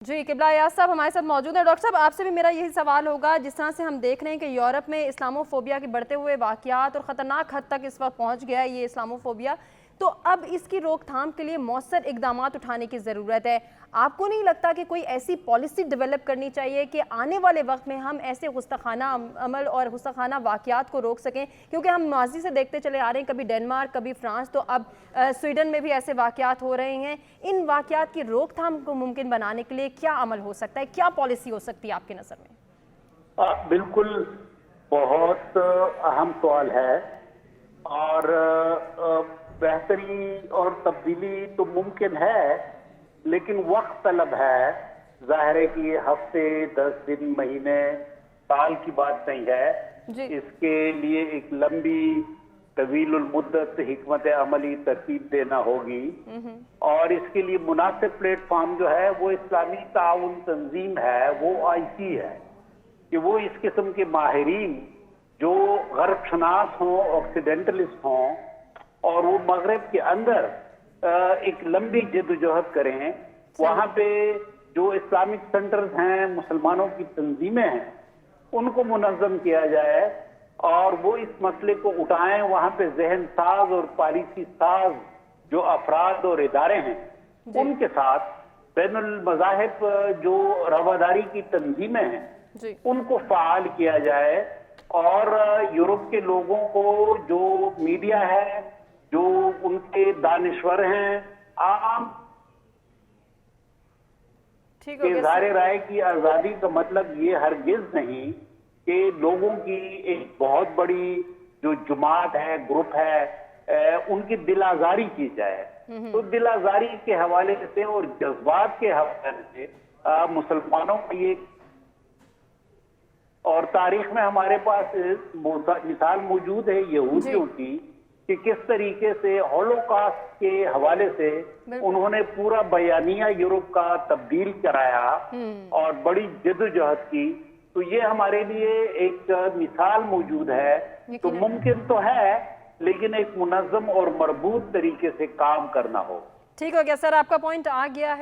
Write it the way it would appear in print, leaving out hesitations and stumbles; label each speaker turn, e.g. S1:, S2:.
S1: जी, किबला अयाज साहब हमारे साथ मौजूद हैं। डॉक्टर साहब, आपसे भी मेरा यही सवाल होगा, जिस तरह से हम देख रहे हैं कि यूरोप में इस्लामोफोबिया के बढ़ते हुए वाक़यात और ख़तरनाक हद तक इस वक्त पहुंच गया है ये इस्लामोफोबिया, तो अब इसकी रोकथाम के लिए मौसर इक़दामात उठाने की ज़रूरत है। आपको नहीं लगता कि कोई ऐसी पॉलिसी डेवलप करनी चाहिए कि आने वाले वक्त में हम ऐसे गुस्ताखाना अमल और गुस्ताखाना वाक़यात को रोक सकें? क्योंकि हम माज़ी से देखते चले आ रहे हैं, कभी डेनमार्क, कभी फ्रांस, तो अब स्वीडन में भी ऐसे वाक़यात हो रहे हैं। इन वाक़यात की रोकथाम को मुमकिन बनाने के लिए क्या अमल हो सकता है, क्या पॉलिसी हो सकती है आपकी नज़र में?
S2: बिल्कुल, बहुत अहम सवाल है और बेहतरी और तब्दीली तो मुमकिन है, लेकिन वक्त तलब है। जाहिर है कि ये हफ्ते, 10 दिन, महीने, साल की बात नहीं है। इसके लिए एक लंबी तवीलुल मुद्दत हिकमत अमली तरतीब देना होगी और इसके लिए मुनासिब प्लेटफॉर्म जो है वो इस्लामी ताउन तंजीम है, वो आईसी है कि वो इस किस्म के माहिरीन जो गर्ब शनास हों, ऑक्सीडेंटलिस्ट हों और वो मगरब के अंदर एक लंबी जद्दोजहद करें। वहाँ पे जो इस्लामिक सेंटर्स हैं, मुसलमानों की तंजीमें हैं, उनको मुनज़्ज़म किया जाए और वो इस मसले को उठाएं। वहाँ पे जहन साज और पॉलिसी साज जो अफराद और इदारे हैं, उनके साथ बैनुल मज़ाहिब जो रवादारी की तंजीमें हैं, उनको फ़आल किया जाए और यूरोप के लोगों को, जो मीडिया है, जो उनके दानिश्वर हैं, आम इज़हार राय की आज़ादी का मतलब ये हरगिज नहीं कि लोगों की एक बहुत बड़ी जो जमात है, ग्रुप है, उनकी दिल आज़ारी की जाए। तो दिल आज़ारी के हवाले से और जज्बात के हवाले से मुसलमानों की एक और तारीख में हमारे पास मिसाल मौजूद है यहूदियों की कि किस तरीके से होलोकॉस्ट के हवाले से उन्होंने पूरा बयानिया यूरोप का तब्दील कराया और बड़ी जद्दोजहद की। तो ये हमारे लिए एक मिसाल मौजूद है। तो मुमकिन तो है, लेकिन एक मुनज़्ज़म और मरबूत तरीके से काम करना हो।
S1: ठीक हो गया सर, आपका पॉइंट आ गया है।